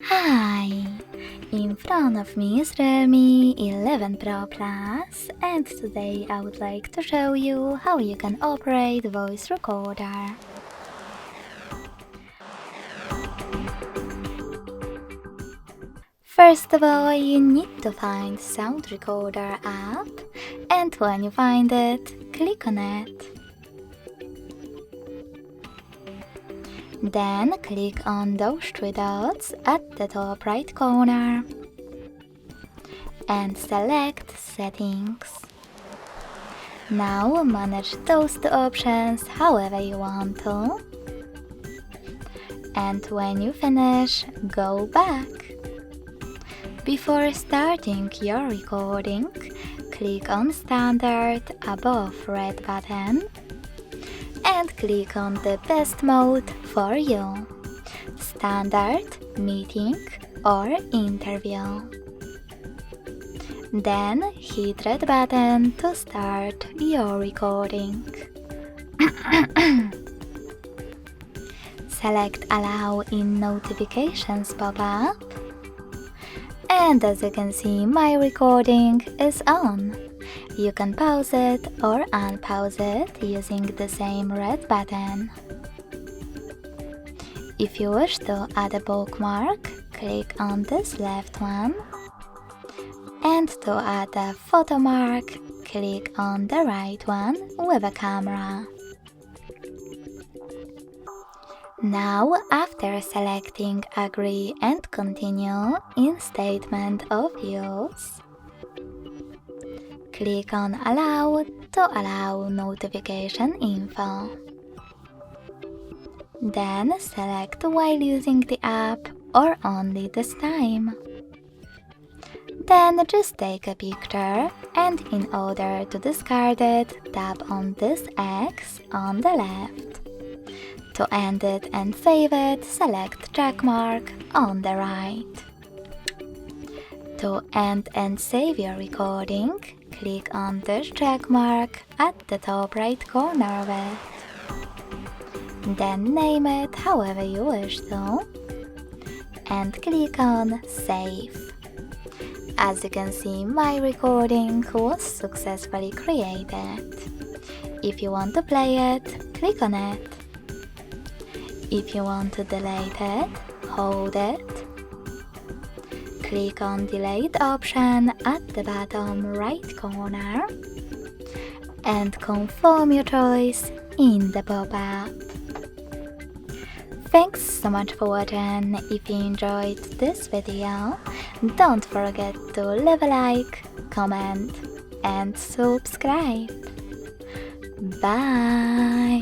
Hi! In front of me is Realme 11 Pro Plus, and today I would like to show you how you can operate voice recorder. First of all, you need to find Sound Recorder app, and when you find it, click on it. Then click on those three dots at the top right corner and select Settings. Now manage those two options however you want to. And when you finish, go back. Before starting your recording, click on Standard above red button and click on the best mode for you: Standard, Meeting or Interview. Then hit red button to start your recording. Select Allow in Notifications pop-up. And as you can see, my recording is on. You can pause it or unpause it using the same red button. If you wish to add a bookmark, click on this left one. And to add a photo mark, click on the right one with a camera. Now, after selecting Agree and Continue in Statement of Use, click on Allow to allow notification info. Then select while using the app or only this time. Then just take a picture, and in order to discard it, tap on this X on the left. To end it and save it, select checkmark on the right. To end and save your recording, click on this checkmark at the top right corner of it. Then name it however you wish to, and click on Save. As you can see, my recording was successfully created. If you want to play it, click on it. If you want to delete it, hold it. Click on Delete option at the bottom right corner and confirm your choice in the pop-up. Thanks so much for watching. If you enjoyed this video, don't forget to leave a like, comment and subscribe. Bye!